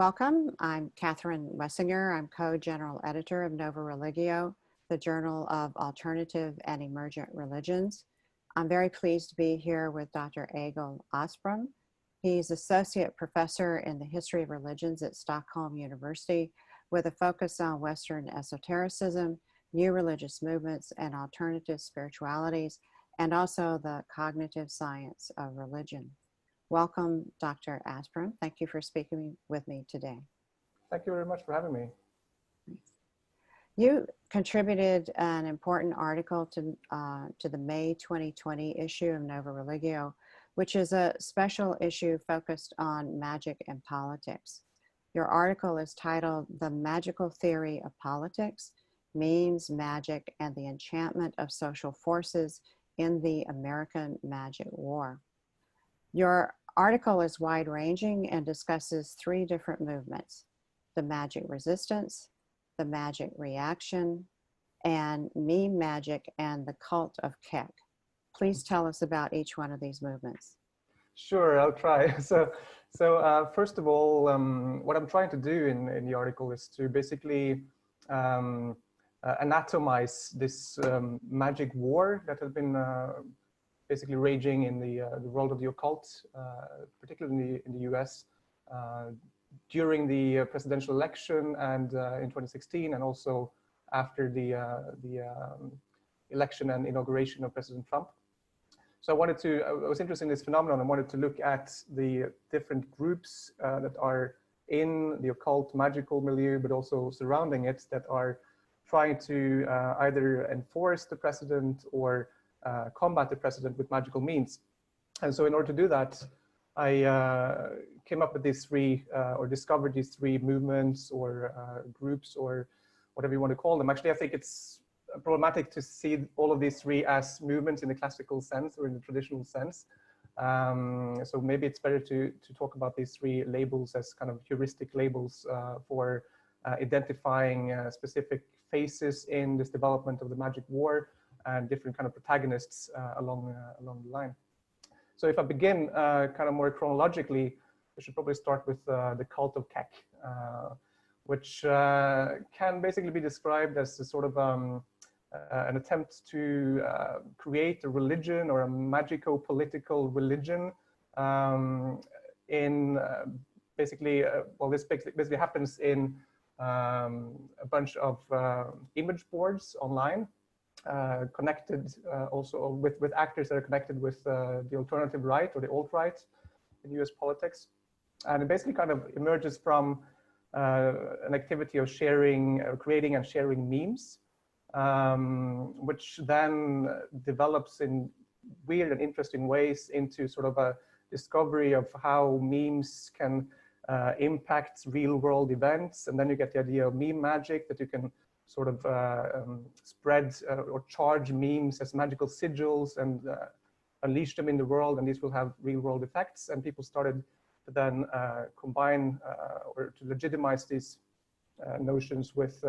Welcome. I'm Catherine Wessinger. I'm co-general editor of Nova Religio, the Journal of Alternative and Emergent Religions. I'm very pleased to be here with Dr. Egil Asprem. He's associate professor in the history of religions at Stockholm University with a focus on Western esotericism, new religious movements, and alternative spiritualities, and also the cognitive science of religion. Welcome, Dr. Asprem. Thank you for speaking with me today. Thank you very much for having me. You contributed an important article to the May 2020 issue of Nova Religio, which is a special issue focused on magic and politics. Your article is titled "The Magical Theory of Politics, Memes, Magic, and the Enchantment of Social Forces in the American Magic War." Your article is wide-ranging and discusses three different movements: the magic resistance, the magic reaction, and meme magic and the cult of Keck. Please tell us about each one of these movements. Sure, I'll try. So first of all, what I'm trying to do in the article is to basically anatomize this magic war that has been basically raging in the world of the occult, particularly in the US, during the presidential election and in 2016, and also after the election and inauguration of President Trump. So I was interested in this phenomenon and wanted to look at the different groups that are in the occult magical milieu, but also surrounding it, that are trying to either enforce the president or combat the president with magical means. And so in order to do that, I came up with these three, or discovered these three movements or groups, or whatever you want to call them. Actually, I think it's problematic to see all of these three as movements in the classical sense or in the traditional sense. So maybe it's better to talk about these three labels as kind of heuristic labels for identifying specific phases in this development of the magic war and different kind of protagonists along the line. So if I begin kind of more chronologically, I should probably start with the cult of Keck, which can basically be described as a sort of an attempt to create a religion or a magico-political religion in basically, well, this basically happens in a bunch of image boards online, connected also with actors that are connected with the alternative right or the alt-right in US politics. And it basically kind of emerges from an activity of sharing, creating and sharing memes, which then develops in weird and interesting ways into sort of a discovery of how memes can impact real world events. And then you get the idea of meme magic, that you can sort of spread or charge memes as magical sigils and unleash them in the world, and these will have real world effects. And people started to then combine or to legitimize these notions with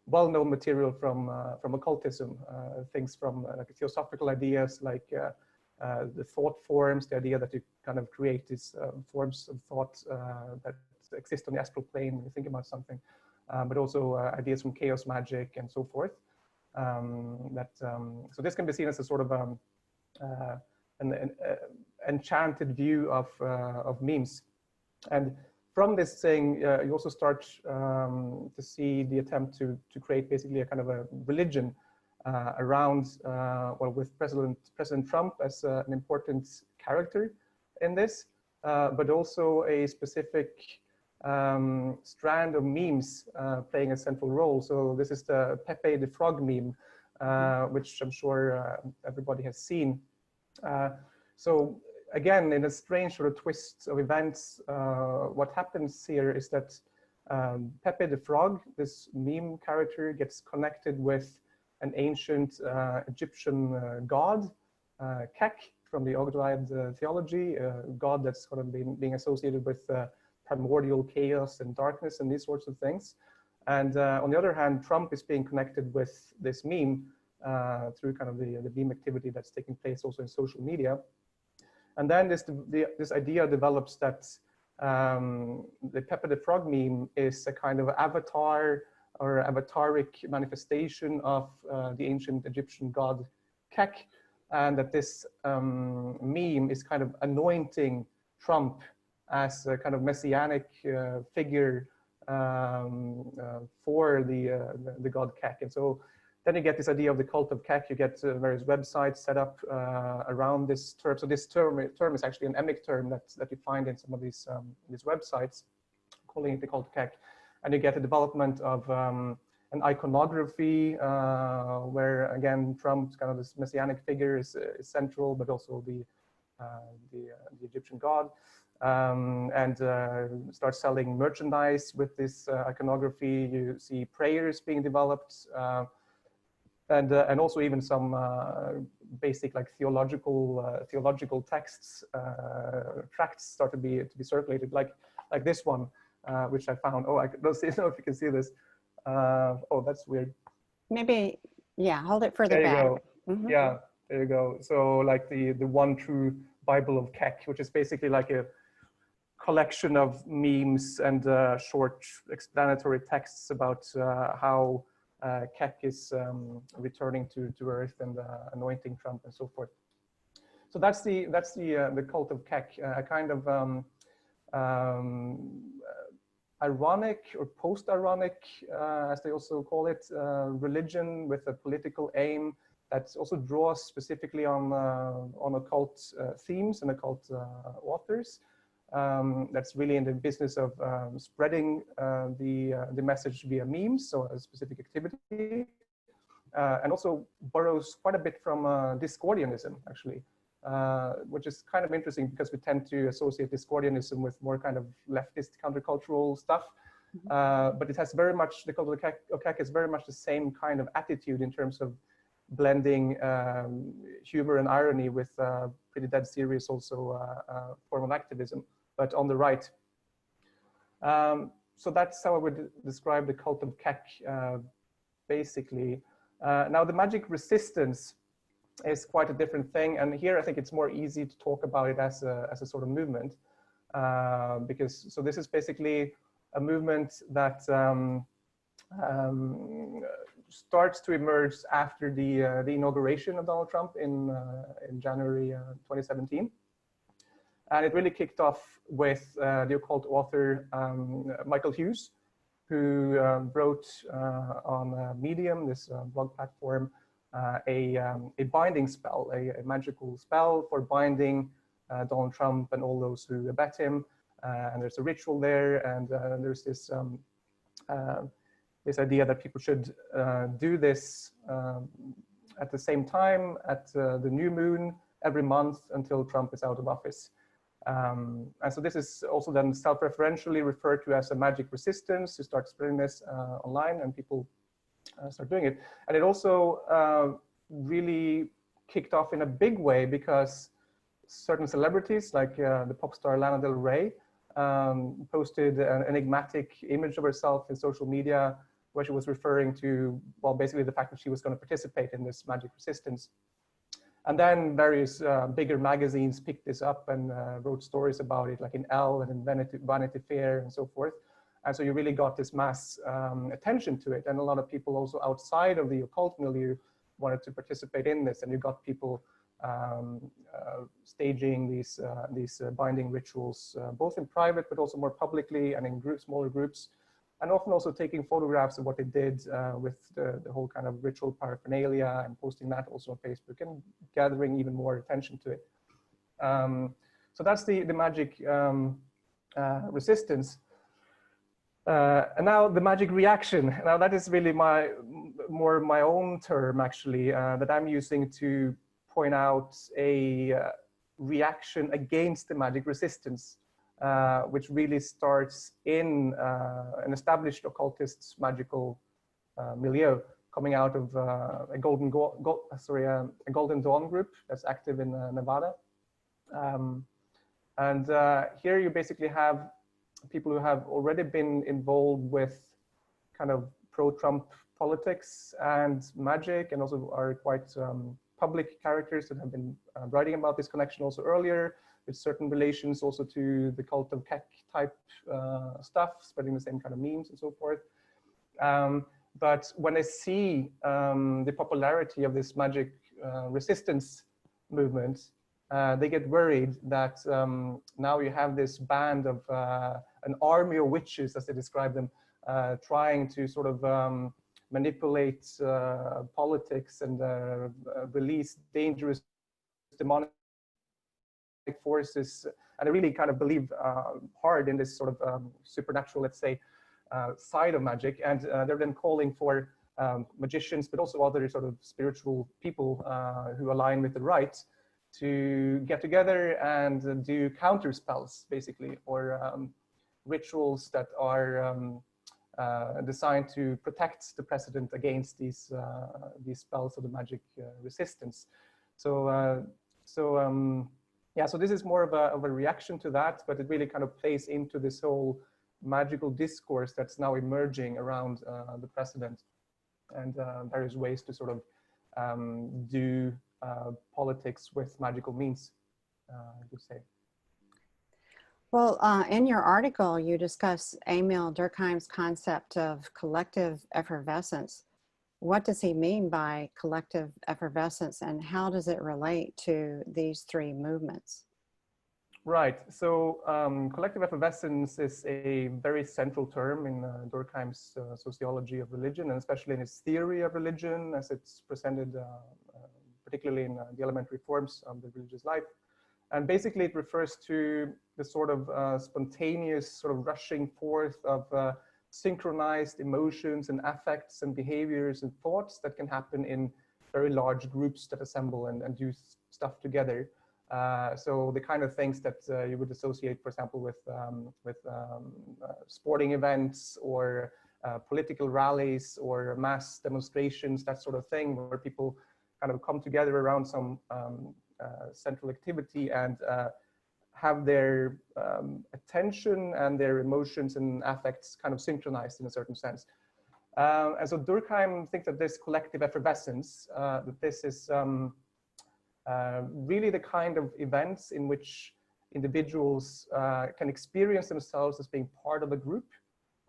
well-known material from occultism, things from like theosophical ideas like the thought forms, the idea that you kind of create these forms of thought that exist on the astral plane when you think about something. But also ideas from chaos magic and so forth. So this can be seen as a sort of an enchanted view of memes. And from this thing, you also start to see the attempt to create basically a kind of a religion around, well, with President Trump as an important character in this, but also a specific strand of memes playing a central role. So this is the Pepe the Frog meme, which I'm sure everybody has seen. So again, in a strange sort of twist of events, what happens here is that Pepe the Frog, this meme character, gets connected with an ancient Egyptian god, Keck, from the Ogdoad theology, a god that's sort of being associated with primordial chaos and darkness and these sorts of things. And on the other hand, Trump is being connected with this meme through kind of the meme activity that's taking place also in social media. And then this idea develops that The Pepper the Frog meme is a kind of avatar or avataric manifestation of the ancient Egyptian god Kek, and that this meme is kind of anointing Trump as a kind of messianic figure for the god Kek. And so then you get this idea of the cult of Kek. You get various websites set up around this term. So this term is actually an emic term that you find in some of these websites, calling it the cult of Kek. And you get the development of an iconography where, again, Trump's kind of this messianic figure is central, but also the Egyptian god. And start selling merchandise with this iconography. You see prayers being developed. And also even some basic like theological texts, tracts start to be circulated, like this one, which I found. Oh, I don't know if you can see this. Oh, that's weird. Maybe, yeah, hold it further back. There you go. Mm-hmm. Yeah, there you go. So like the one true Bible of Kek, which is basically like a collection of memes and short explanatory texts about how Kek is returning to Earth and anointing Trump and so forth. So that's the cult of Kek, a kind of ironic or post-ironic, as they also call it, religion with a political aim that also draws specifically on occult themes and occult authors. That's really in the business of spreading the message via memes, so a specific activity, and also borrows quite a bit from Discordianism, actually, which is kind of interesting because we tend to associate Discordianism with more kind of leftist countercultural stuff. But it has very much, the cult of Kek is very much the same kind of attitude in terms of blending humor and irony with pretty dead serious also form of activism, but on the right. So that's how I would describe the cult of Kek, basically. Now the magic resistance is quite a different thing, and here I think it's more easy to talk about it as a sort of movement, because so this is basically a movement that starts to emerge after the inauguration of Donald Trump in January 2017. And it really kicked off with the occult author Michael Hughes, who wrote on Medium, this blog platform, a binding spell, a magical spell for binding Donald Trump and all those who abet him. And there's a ritual there, and there's this this idea that people should do this at the same time at the new moon every month until Trump is out of office. And so this is also then self-referentially referred to as a magic resistance. You start spreading this online and people start doing it. And it also really kicked off in a big way because certain celebrities like the pop star Lana Del Rey posted an enigmatic image of herself in social media where she was referring to, well, basically the fact that she was going to participate in this magic resistance. And then various bigger magazines picked this up and wrote stories about it, like in Elle and in Vanity Fair and so forth. And so you really got this mass attention to it. And a lot of people also outside of the occult milieu wanted to participate in this. And you got people staging these binding rituals, both in private, but also more publicly and in smaller groups. And often also taking photographs of what they did with the whole kind of ritual paraphernalia and posting that also on Facebook and gathering even more attention to it. So that's the magic resistance. And now the magic reaction. Now that is really more my own term actually that I'm using to point out a reaction against the magic resistance. Which really starts in an established occultist's magical milieu, coming out of a Golden Dawn group that's active in Nevada. And here you basically have people who have already been involved with kind of pro-Trump politics and magic, and also are quite public characters that have been writing about this connection also earlier. with certain relations also to the cult of Keck type stuff, spreading the same kind of memes and so forth. But when I see the popularity of this magic resistance movement, they get worried that now you have this band of an army of witches, as they describe them, trying to sort of manipulate politics and release dangerous demonic forces. And I really kind of believe hard in this sort of supernatural, let's say, side of magic. And they're then calling for magicians, but also other sort of spiritual people who align with the right to get together and do counter spells, basically, or rituals that are designed to protect the president against these spells of the magic resistance. So, yeah, so this is more of a reaction to that, but it really kind of plays into this whole magical discourse that's now emerging around the president, and various ways to sort of do politics with magical means, I would say. Well, in your article, you discuss Emil Durkheim's concept of collective effervescence. What does he mean by collective effervescence, and how does it relate to these three movements? Right. So collective effervescence is a very central term in Durkheim's sociology of religion, and especially in his theory of religion, as it's presented particularly in the elementary forms of the religious life. And basically it refers to the sort of spontaneous sort of rushing forth of synchronized emotions and affects and behaviors and thoughts that can happen in very large groups that assemble and do stuff together. So the kind of things that you would associate, for example, with sporting events or political rallies or mass demonstrations, that sort of thing, where people kind of come together around some central activity and have their attention and their emotions and affects kind of synchronized in a certain sense. And so Durkheim thinks that this collective effervescence, that this is really the kind of events in which individuals can experience themselves as being part of a group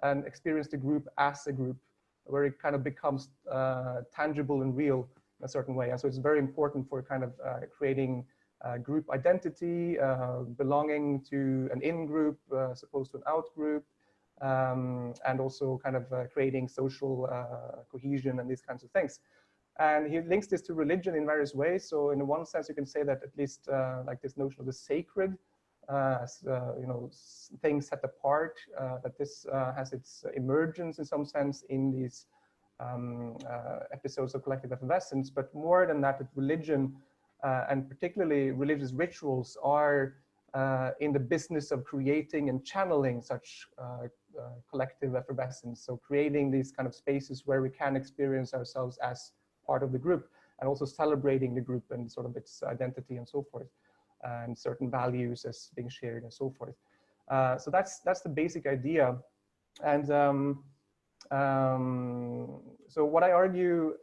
and experience the group as a group, where it kind of becomes tangible and real in a certain way. And so it's very important for kind of creating group identity, belonging to an in-group as opposed to an out-group, and also kind of creating social cohesion and these kinds of things. And he links this to religion in various ways. So in one sense, you can say that at least like this notion of the sacred, as you know, things set apart, that this has its emergence in some sense in these episodes of collective effervescence. But more than that, religion and particularly religious rituals are in the business of creating and channeling such collective effervescence. So creating these kind of spaces where we can experience ourselves as part of the group, and also celebrating the group and sort of its identity and so forth, and certain values as being shared and so forth. So that's the basic idea. And so what I argue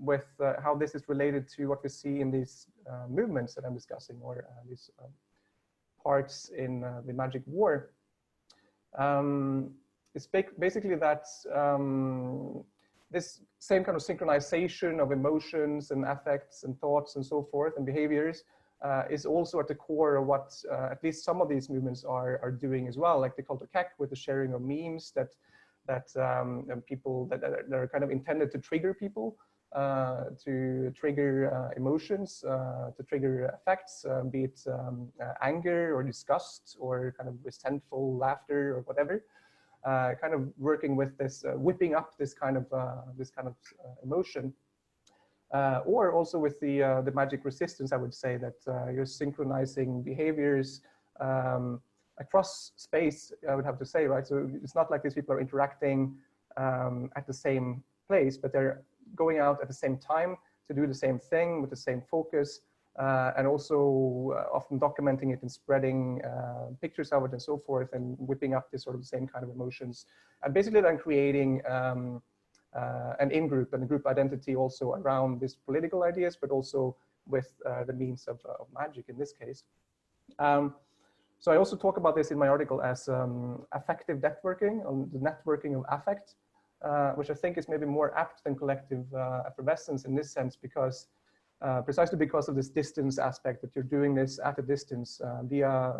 with how this is related to what we see in these movements that I'm discussing, or these parts in the magic war, is basically that this same kind of synchronization of emotions and affects and thoughts and so forth and behaviors is also at the core of what at least some of these movements are doing as well, like the cult of Keck with the sharing of memes that people that are kind of intended to trigger people, to trigger emotions, to trigger affects, be it anger or disgust or kind of resentful laughter or whatever. Kind of working with this, whipping up this kind of emotion, or also with the magic resistance. I would say that you're synchronizing behaviors across space. I would have to say, right? So it's not like these people are interacting at the same place, but they're going out at the same time to do the same thing with the same focus. And also often documenting it and spreading pictures of it and so forth, and whipping up this sort of same kind of emotions, and basically then creating an in-group and a group identity also around these political ideas, but also with the means of magic in this case. So I also talk about this in my article as affective networking, on the networking of affect, which I think is maybe more apt than collective effervescence in this sense, because precisely because of this distance aspect, that you're doing this at a distance via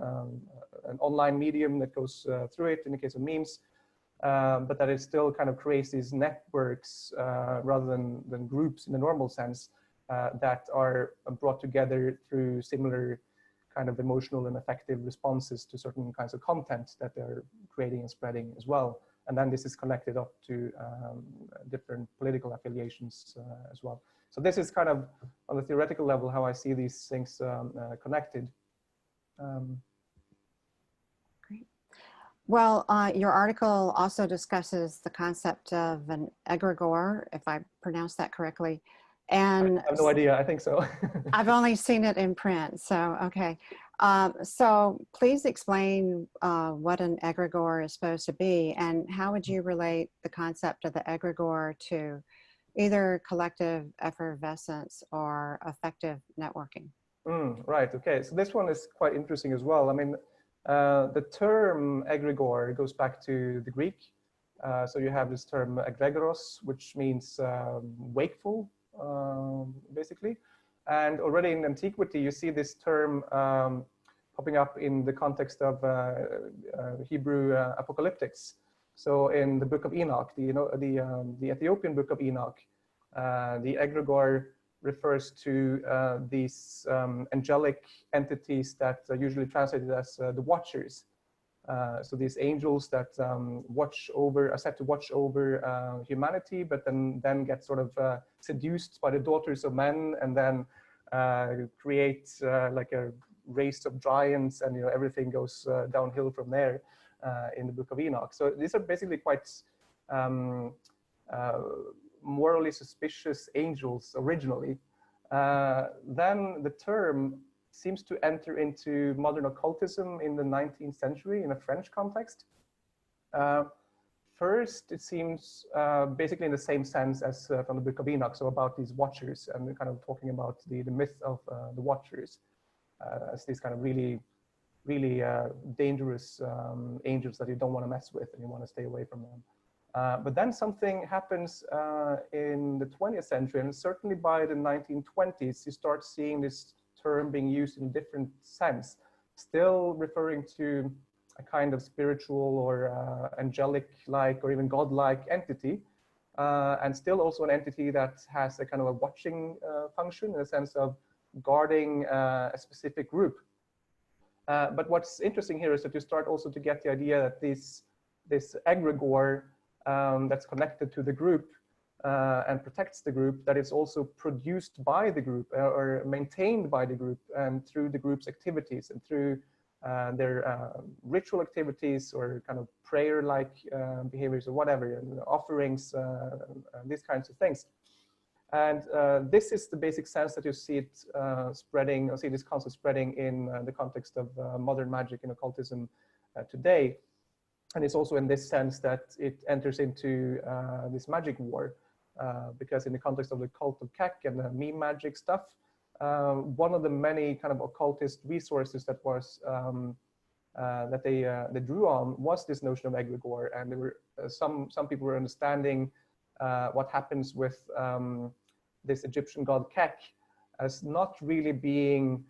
an online medium that goes through it in the case of memes, but that it still kind of creates these networks rather than groups in the normal sense that are brought together through similar kind of emotional and affective responses to certain kinds of content that they're creating and spreading as well. And then this is connected up to different political affiliations as well. So this is kind of on the theoretical level how I see these things connected. Great. Well, your article also discusses the concept of an egregore, if I pronounced that correctly. And I have no idea, I think so. I've only seen it in print, so okay. So please explain what an egregore is supposed to be, and how would you relate the concept of the egregore to either collective effervescence or affective networking? Right, okay. So this one is quite interesting as well. I mean, the term egregore goes back to the Greek. So you have this term egregoros, which means wakeful, basically. And already in antiquity, you see this term popping up in the context of Hebrew apocalyptics. So in the book of Enoch, the Ethiopian book of Enoch, the egregore refers to these angelic entities that are usually translated as the watchers. So these angels that are set to watch over humanity, but then get sort of seduced by the daughters of men, and then create like a race of giants, and everything goes downhill from there in the book of Enoch. So these are basically quite morally suspicious angels originally. Then the term seems to enter into modern occultism in the 19th century in a French context. First, it seems basically in the same sense as from the book of Enoch, so about these watchers, and kind of talking about the myth of the watchers as these kind of really dangerous angels that you don't want to mess with and you want to stay away from them. But then something happens in the 20th century, and certainly by the 1920s, you start seeing this term being used in a different sense, still referring to a kind of spiritual or angelic-like or even godlike entity, and still also an entity that has a kind of a watching function in the sense of guarding a specific group. But what's interesting here is that you start also to get the idea that this egregore that's connected to the group and protects the group, that is also produced by the group or maintained by the group, and through the group's activities and through their ritual activities or kind of prayer-like behaviors or whatever, offerings, these kinds of things. And this is the basic sense that you see it spreading, or see this concept spreading in the context of modern magic and occultism today. And it's also in this sense that it enters into this magic war, because in the context of the cult of Kek and the meme magic stuff, one of the many kind of occultist resources that was that they drew on was this notion of egregore, and there were some people were understanding what happens with this Egyptian god Kek as not really being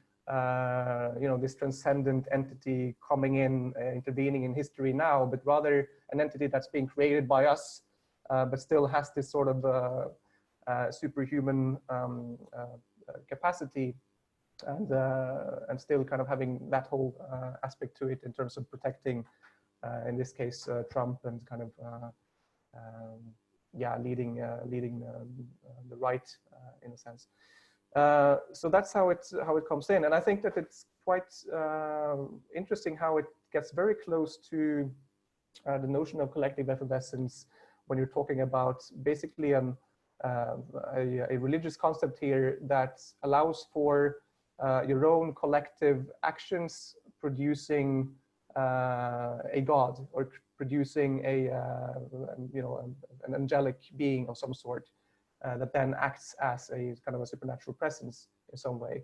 this transcendent entity coming in, intervening in history now, but rather an entity that's being created by us, but still has this sort of superhuman capacity, and still kind of having that whole aspect to it in terms of protecting, in this case, Trump, and kind of leading the right in a sense. So that's how it comes in, and I think that it's quite interesting how it gets very close to the notion of collective effervescence when you're talking about basically a religious concept here that allows for your own collective actions producing a god, or producing an angelic being of some sort that then acts as a kind of a supernatural presence in some way.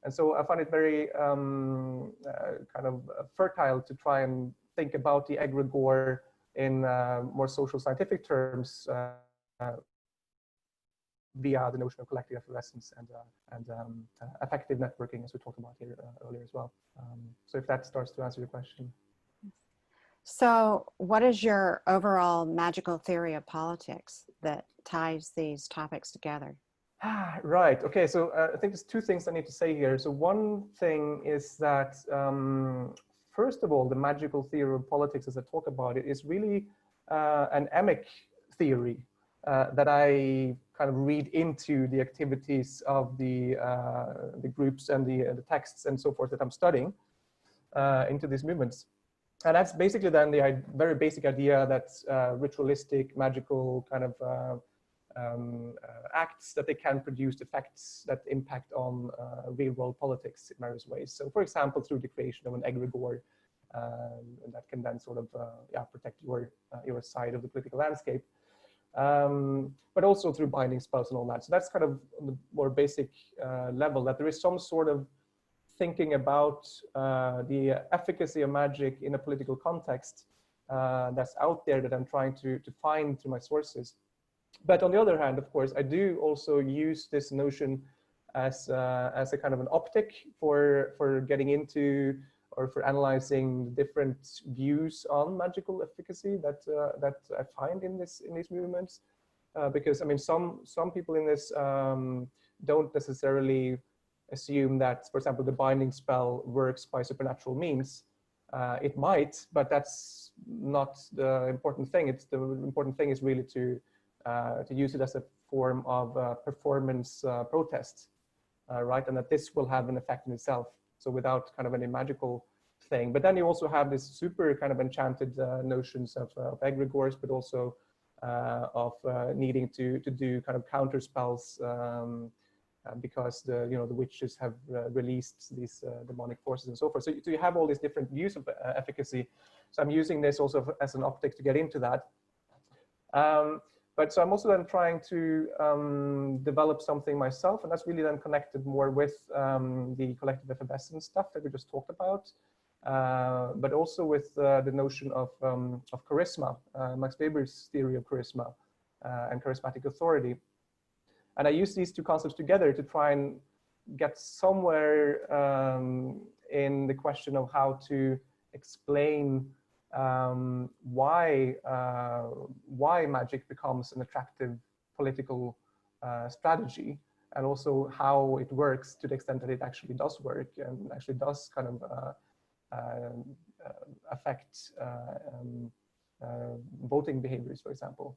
And so I find it very kind of fertile to try and think about the egregore in more social scientific terms via the notion of collective effervescence and affective networking, as we talked about here earlier as well. So if that starts to answer your question. So what is your overall magical theory of politics that ties these topics together? Right. Okay. So I think there's two things I need to say here. So one thing is that, first of all, the magical theory of politics, as I talk about it, is really an emic theory that I kind of read into the activities of the groups and the texts and so forth that I'm studying into these movements. And that's basically then the very basic idea that ritualistic, magical kind of acts, that they can produce effects that impact on real world politics in various ways. So for example, through the creation of an egregore that can then sort of protect your side of the political landscape. But also through binding spells and all that. So that's kind of on the more basic level, that there is some sort of thinking about the efficacy of magic in a political context that's out there that I'm trying to find through my sources. But on the other hand, of course, I do also use this notion as a kind of an optic for getting into or for analyzing different views on magical efficacy that I find in these movements, because I mean some people in this don't necessarily assume that, for example, the binding spell works by supernatural means. It might, but that's not the important thing. The important thing is really to use it as a form of performance protest, right? And that this will have an effect in itself. So without kind of any magical thing. But then you also have this super kind of enchanted notions of egregores, but also of needing to do kind of counter spells because the witches have released these demonic forces and so forth. So you have all these different views of efficacy. So I'm using this also as an optic to get into that. But so I'm also then trying to develop something myself, and that's really then connected more with the collective effervescence stuff that we just talked about, but also with the notion of charisma, Max Weber's theory of charisma and charismatic authority. And I use these two concepts together to try and get somewhere in the question of how to explain why magic becomes an attractive political strategy, and also how it works to the extent that it actually does work and actually does kind of affect voting behaviors, for example.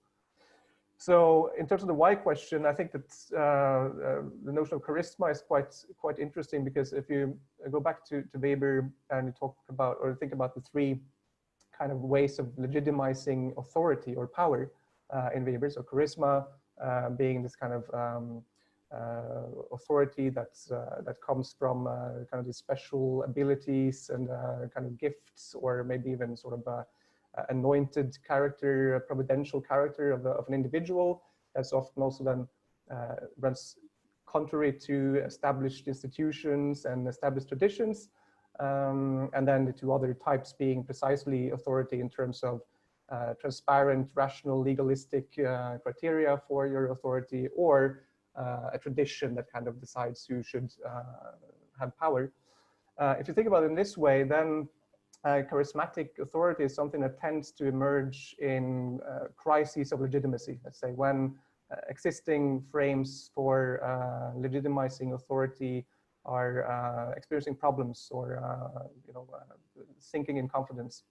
So in terms of the why question, I think that the notion of charisma is quite interesting, because if you go back to Weber and you talk about or think about the three kind of ways of legitimizing authority or power in Weber. So charisma being this kind of authority that comes from kind of these special abilities and kind of gifts, or maybe even sort of anointed character, a providential character of an individual. That's often also then runs contrary to established institutions and established traditions. And then the two other types being precisely authority in terms of transparent, rational, legalistic criteria for your authority, or a tradition that kind of decides who should have power. If you think about it in this way, then charismatic authority is something that tends to emerge in crises of legitimacy. Let's say when existing frames for legitimizing authority are experiencing problems, or sinking in confidence.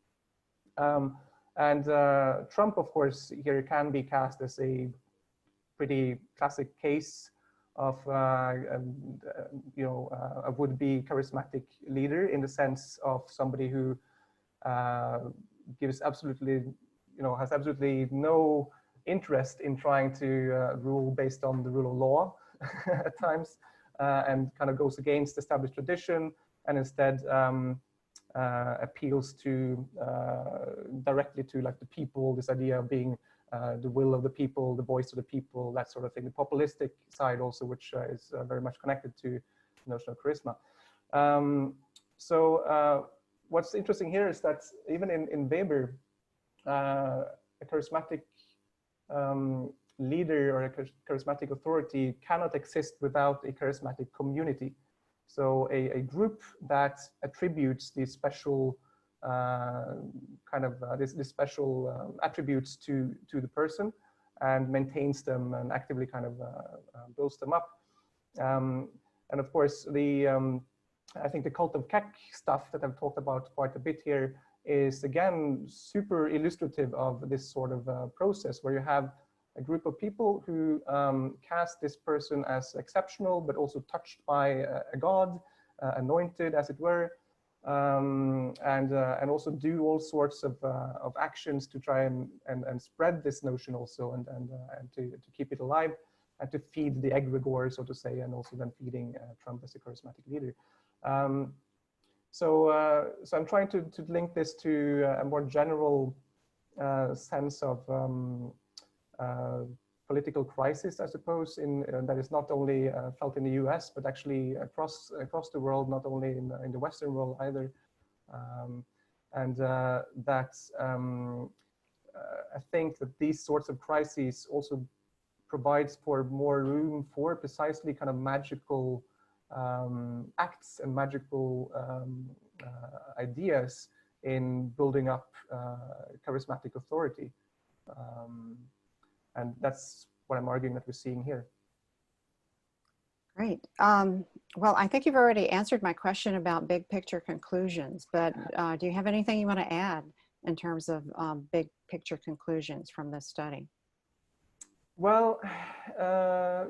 And Trump, of course, here can be cast as a pretty classic case of a would-be charismatic leader, in the sense of somebody who gives absolutely, has absolutely no interest in trying to rule based on the rule of law at times, and kind of goes against established tradition, and instead appeals to directly to like the people, this idea of being the will of the people, the voice of the people, that sort of thing. The populistic side also, which is very much connected to notion of charisma. So what's interesting here is that even in Weber, a charismatic leader or a charismatic authority cannot exist without a charismatic community. So a group that attributes these special these special attributes to the person and maintains them and actively kind of builds them up. And of course, I think the cult of Keck stuff that I've talked about quite a bit here is again super illustrative of this sort of process where you have a group of people who cast this person as exceptional, but also touched by a god, anointed as it were, and also do all sorts of actions to try and spread this notion also and to keep it alive and to feed the egregore, so to say, and also then feeding Trump as a charismatic leader. So I'm trying to link this to a more general sense of political crisis, I suppose, that is not only felt in the US, but actually across the world, not only in the Western world either. I think that these sorts of crises also provides for more room for precisely kind of magical acts and magical ideas in building up charismatic authority. And that's what I'm arguing that we're seeing here. Great. Well, I think you've already answered my question about big picture conclusions, but do you have anything you want to add in terms of big picture conclusions from this study? Well,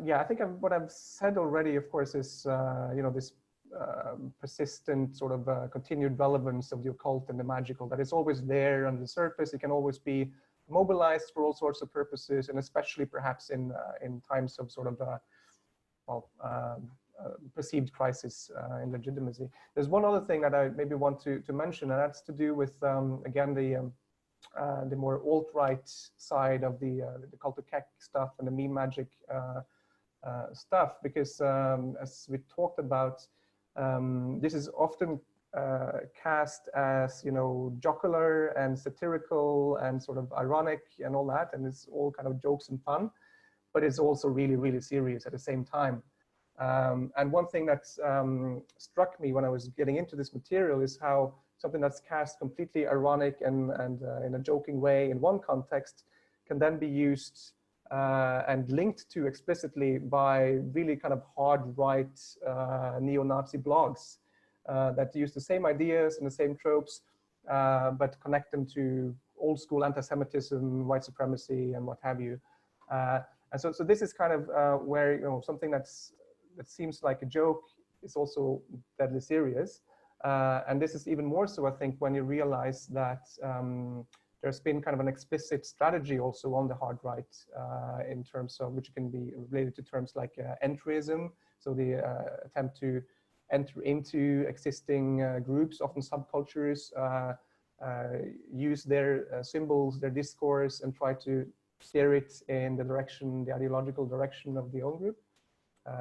yeah, I think what I've said already, of course, is this persistent sort of continued relevance of the occult and the magical, that is always there on the surface. It can always be mobilized for all sorts of purposes, and especially perhaps in times of sort of perceived crisis in legitimacy. There's one other thing that I maybe want to mention, and that's to do with again the more alt-right side of the cult of Keck stuff and the meme magic stuff, because as we talked about, this is often cast as, jocular and satirical and sort of ironic and all that, and it's all kind of jokes and fun, but it's also really, really serious at the same time. And one thing that struck me when I was getting into this material is how something that's cast completely ironic and in a joking way in one context can then be used and linked to explicitly by really kind of hard right neo-Nazi blogs that use the same ideas and the same tropes, but connect them to old school anti-Semitism, white supremacy, and what have you. And so this is kind of where something that seems like a joke is also deadly serious. And this is even more so, I think, when you realize that there's been kind of an explicit strategy also on the hard right in terms of, which can be related to terms like entryism, so the attempt to enter into existing groups, often subcultures, use their symbols, their discourse, and try to steer it in the direction, the ideological direction of the own group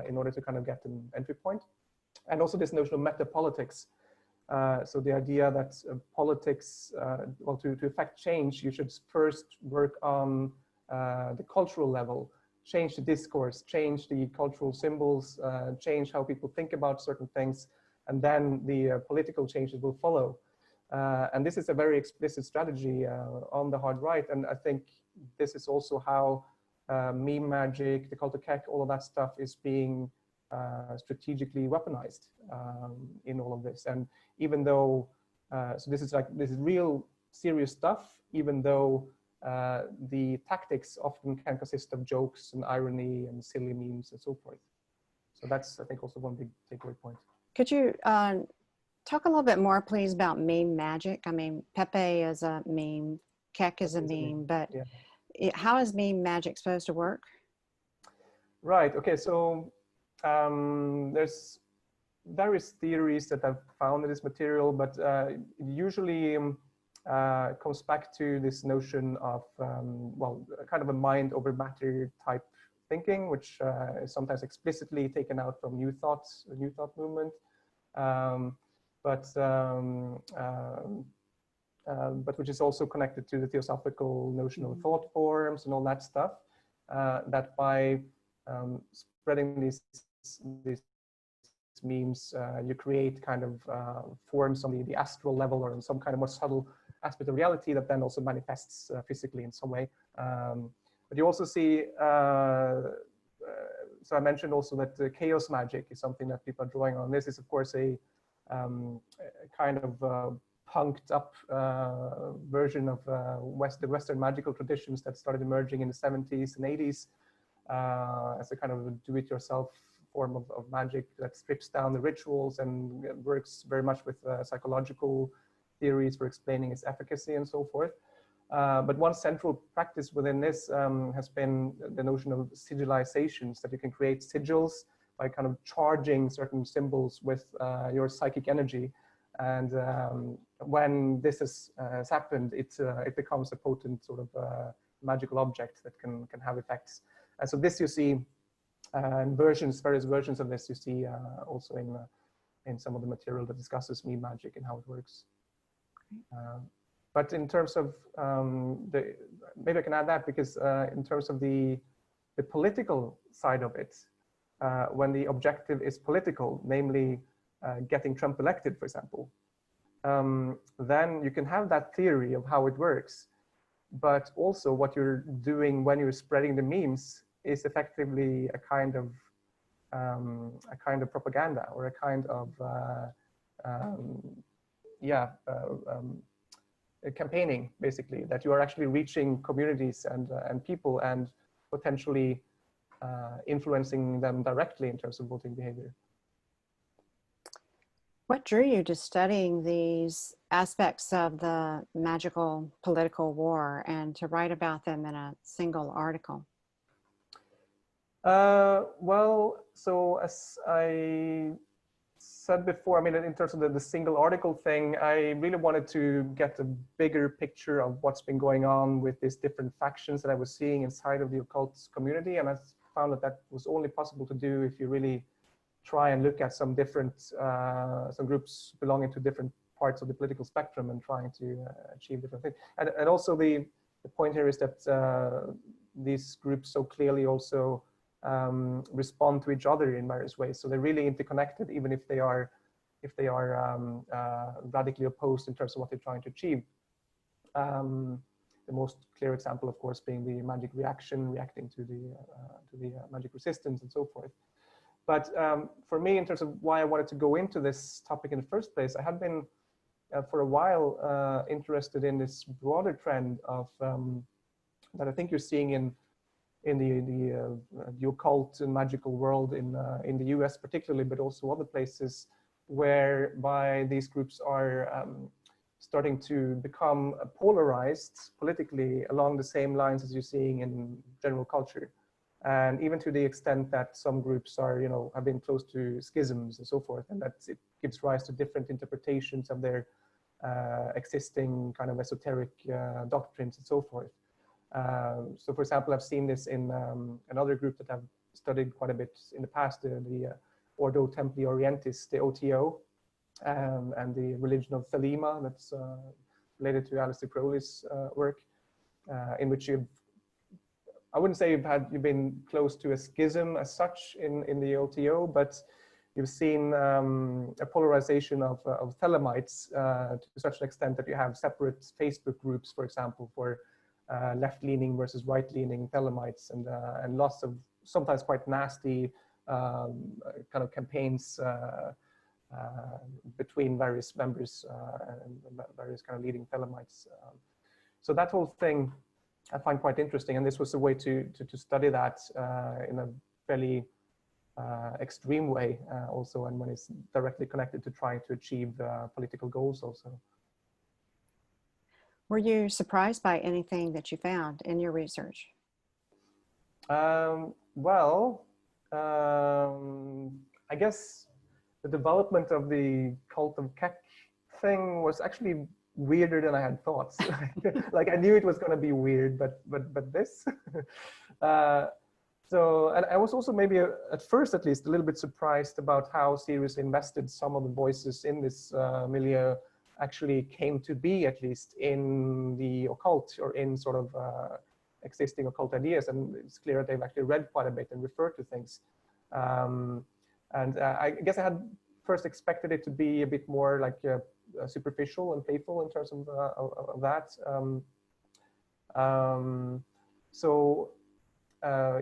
in order to kind of get an entry point. And also this notion of meta-politics. So the idea that politics, well, to effect change, you should first work on the cultural level, change the discourse, change the cultural symbols, change how people think about certain things, and then the political changes will follow. And this is a very explicit strategy on the hard right. And I think this is also how meme magic, the cult of Keck, all of that stuff is being strategically weaponized in all of this. And even though, so this is real serious stuff, even though the tactics often can consist of jokes and irony and silly memes and so forth. So that's, I think, also one big takeaway point. Could you talk a little bit more, please, about meme magic? I mean, Pepe is a meme, Keck is a meme, but yeah. How is meme magic supposed to work? Right, okay, so there's various theories that I've found in this material, but it usually comes back to this notion of, well, kind of a mind over matter type thinking, which is sometimes explicitly taken out from New Thought, the New Thought movement. But which is also connected to the theosophical notion of thought forms and all that stuff, that by spreading these memes, you create kind of forms on the astral level or on some kind of more subtle aspect of reality that then also manifests physically in some way. But you also see, so I mentioned also that chaos magic is something that people are drawing on. This is, of course, a kind of punked up version of the Western magical traditions that started emerging in the 70s and 80s as a kind of do-it-yourself form of magic that strips down the rituals and works very much with psychological theories for explaining its efficacy and so forth. But one central practice within this has been the notion of sigilizations, that you can create sigils by kind of charging certain symbols with your psychic energy. And when this has happened, it becomes a potent sort of magical object that can have effects. And so this you see in various versions of this you see also in some of the material that discusses meme magic and how it works. But in terms of maybe I can add that, because in terms of the political side of it, when the objective is political, namely getting Trump elected, for example, then you can have that theory of how it works. But also what you're doing when you're spreading the memes is effectively a kind of propaganda, or a kind of campaigning, basically, that you are actually reaching communities and people and potentially influencing them directly in terms of voting behavior. What drew you to studying these aspects of the magical political war and to write about them in a single article? Well, so as I said before, I mean, in terms of the single article thing, I really wanted to get a bigger picture of what's been going on with these different factions that I was seeing inside of the occult community. And I found that that was only possible to do if you really try and look at some different, some groups belonging to different parts of the political spectrum and trying to achieve different things. And also the point here is that these groups so clearly also respond to each other in various ways. So they're really interconnected, even if they are radically opposed in terms of what they're trying to achieve. The most clear example, of course, being the magic reaction, reacting to the magic resistance and so forth. But for me, in terms of why I wanted to go into this topic in the first place, I had been for a while interested in this broader trend of that I think you're seeing in the occult and magical world in the US particularly, but also other places, whereby these groups are starting to become polarized politically along the same lines as you're seeing in general culture. And even to the extent that some groups are, have been close to schisms and so forth, and that it gives rise to different interpretations of their existing kind of esoteric doctrines and so forth. So for example, I've seen this in another group that I've studied quite a bit in the past, the Ordo Templi Orientis, the OTO, and the religion of Thelema, that's related to Aleister Crowley's work, in which I wouldn't say you've been close to a schism as such in the OTO, but you've seen a polarization of Thelemites to such an extent that you have separate Facebook groups, for example, for left-leaning versus right-leaning Thelemites, and lots of sometimes quite nasty kind of campaigns between various members and various kind of leading Thelemites. So that whole thing I find quite interesting, and this was a way to study that in a fairly extreme way also, and when it's directly connected to trying to achieve political goals also. Were you surprised by anything that you found in your research? Well, I guess the development of the cult of Kek thing was actually weirder than I had thought. Like I knew it was going to be weird, but this, So, and I was also maybe at first, at least, a little bit surprised about how seriously invested some of the voices in this milieu actually came to be, at least in the occult or in sort of existing occult ideas. And it's clear that they've actually read quite a bit and referred to things. I guess I had first expected it to be a bit more like superficial and playful in terms of that. So I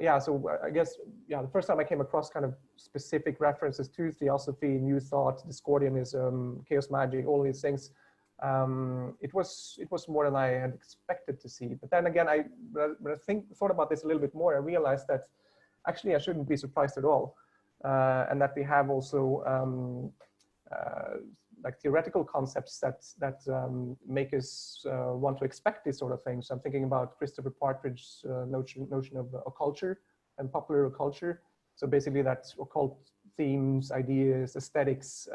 guess, the first time I came across kind of specific references to theosophy, new thought, Discordianism, chaos magic, all these things, it was more than I had expected to see. But then again, when I thought about this a little bit more, I realized that actually I shouldn't be surprised at all, and that we have also like theoretical concepts that make us want to expect these sort of things. I'm thinking about Christopher Partridge's notion of occulture and popular culture. So basically that's occult themes, ideas, aesthetics,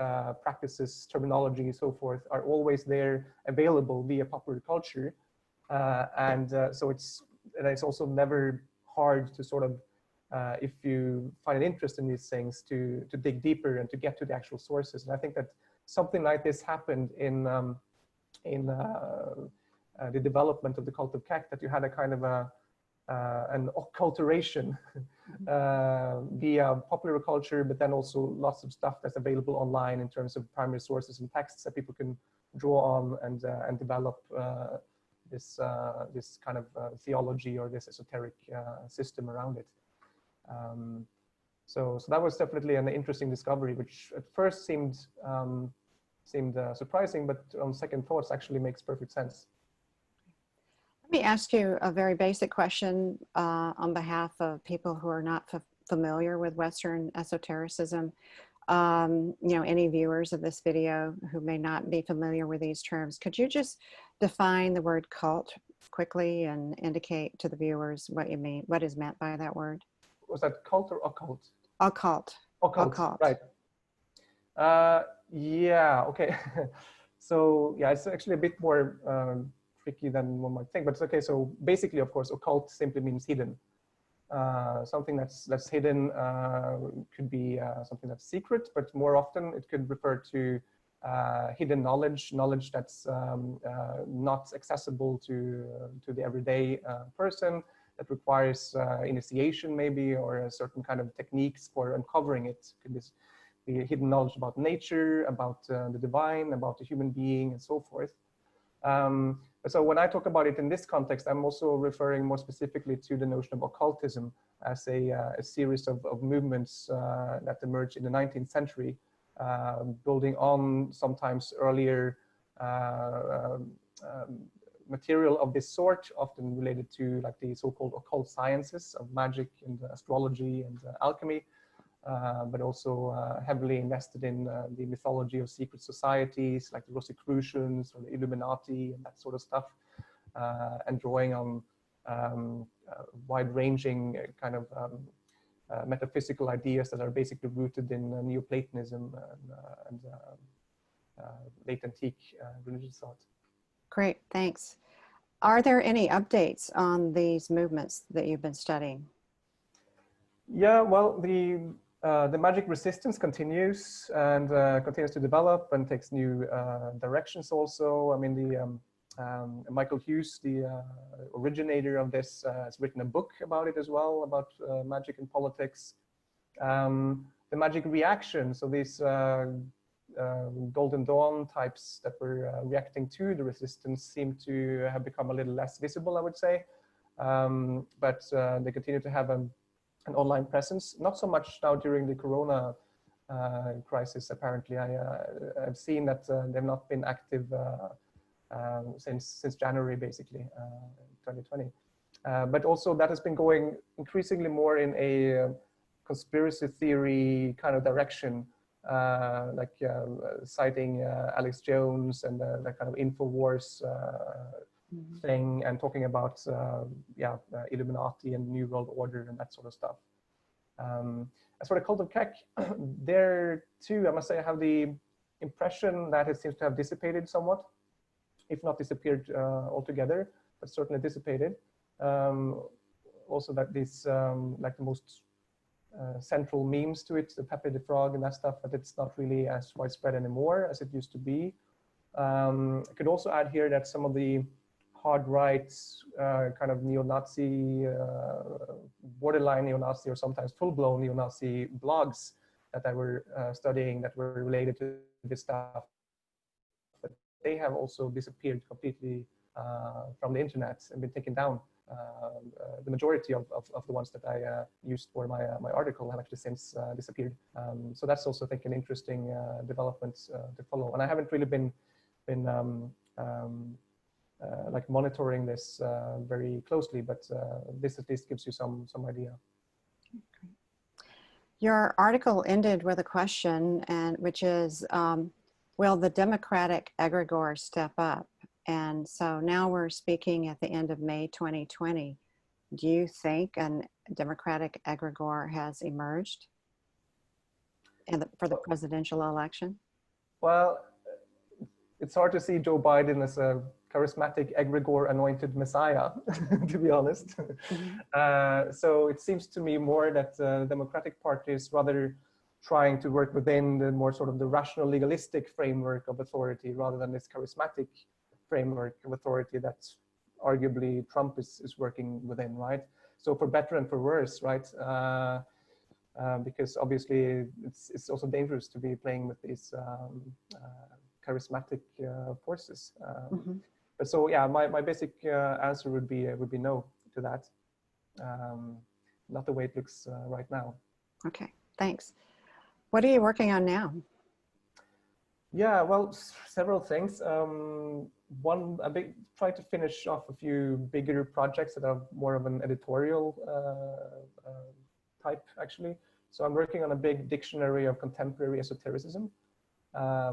practices, terminology, so forth are always there available via popular culture. So it's also never hard to sort of, if you find an interest in these things, to dig deeper and to get to the actual sources. And I think that something like this happened in the development of the cult of Kek, that you had a kind of an occulturation via popular culture, but then also lots of stuff that's available online in terms of primary sources and texts that people can draw on and develop this kind of theology or this esoteric system around it. So that was definitely an interesting discovery, which at first seemed surprising, but on second thoughts actually makes perfect sense. Let me ask you a very basic question on behalf of people who are not familiar with Western esotericism. Any viewers of this video who may not be familiar with these terms, could you just define the word cult quickly and indicate to the viewers what you mean, what is meant by that word? Was that cult or occult? Occult. Occult. Right. Yeah. Okay. So yeah, it's actually a bit more tricky than one might think, but it's okay. So basically, of course, occult simply means hidden. Something that's hidden could be something that's secret, but more often it could refer to hidden knowledge that's not accessible to the everyday person, that requires initiation maybe, or a certain kind of techniques for uncovering it. It could be hidden knowledge about nature, about the divine, about the human being, and so forth. So when I talk about it in this context, I'm also referring more specifically to the notion of occultism as a series of movements that emerged in the 19th century, building on sometimes earlier material of this sort, often related to like the so-called occult sciences of magic and astrology and alchemy, but also heavily invested in the mythology of secret societies like the Rosicrucians or the Illuminati and that sort of stuff, and drawing on wide-ranging kind of metaphysical ideas that are basically rooted in Neoplatonism and late antique religious thought. Great, thanks. Are there any updates on these movements that you've been studying? Yeah, well, the magic resistance continues and continues to develop and takes new directions also. I mean, the Michael Hughes, the originator of this, has written a book about it as well, about magic and politics. The magic reaction, so these Golden Dawn types that were reacting to the resistance seem to have become a little less visible, I would say. But they continue to have an online presence, not so much now during the Corona crisis, apparently. I've seen that they've not been active since January, basically, 2020. But also that has been going increasingly more in a conspiracy theory kind of direction, like citing Alex Jones and that kind of InfoWars thing, and talking about Illuminati and New World Order and that sort of stuff. As for the cult of Kek, there too, I must say, I have the impression that it seems to have dissipated somewhat, if not disappeared altogether, but certainly dissipated. also that these like the most central memes to it, the Pepe the Frog and that stuff, that it's not really as widespread anymore as it used to be. I could also add here that some of the hard right kind of neo-Nazi, borderline neo-Nazi, or sometimes full-blown neo-Nazi blogs that I were studying that were related to this stuff, but they have also disappeared completely from the internet and been taken down. The majority of the ones that I used for my article have actually since disappeared. So that's also, I think, an interesting development to follow. And I haven't really been like monitoring this very closely, but this at least gives you some idea. Your article ended with a question, and which is, will the democratic egregore step up? And so now we're speaking at the end of May 2020. Do you think a democratic egregore has emerged for the presidential election? Well, it's hard to see Joe Biden as a charismatic egregore anointed messiah, to be honest. Mm-hmm. So it seems to me more that the Democratic Party is rather trying to work within the more sort of the rational legalistic framework of authority rather than this charismatic framework of authority that arguably Trump is working within, right? So for better and for worse, right? Because obviously it's also dangerous to be playing with these charismatic forces. Mm-hmm. But so yeah, my basic answer would be no to that. Not the way it looks right now. Okay, thanks. What are you working on now? Yeah, well, several things. One, try to finish off a few bigger projects that are more of an editorial type, actually. So I'm working on a big dictionary of contemporary esotericism,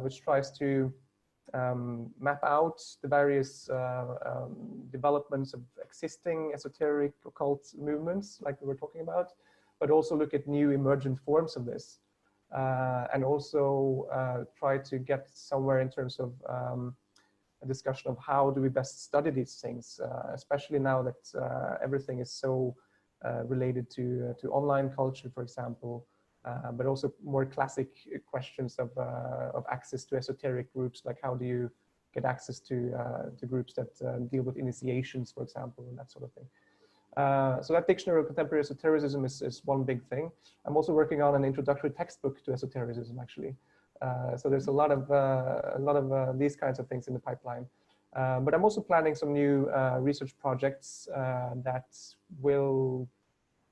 which tries to map out the various developments of existing esoteric occult movements, like we were talking about, but also look at new emergent forms of this. And also try to get somewhere in terms of a discussion of how do we best study these things, especially now that everything is so related to online culture, for example, but also more classic questions of access to esoteric groups, like how do you get access to groups that deal with initiations, for example, and that sort of thing. So that dictionary of contemporary esotericism is one big thing. I'm also working on an introductory textbook to esotericism, actually. So there's a lot of these kinds of things in the pipeline. But I'm also planning some new research projects that will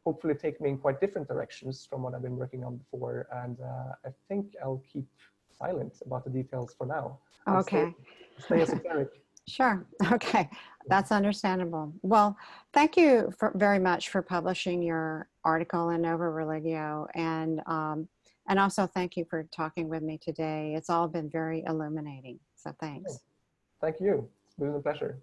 hopefully take me in quite different directions from what I've been working on before. And I think I'll keep silent about the details for now. Okay. Stay esoteric. Sure. Okay. That's understandable. Well, thank you very much for publishing your article in Nova Religio, and also thank you for talking with me today. It's all been very illuminating. So thanks. Thank you. It's been a pleasure.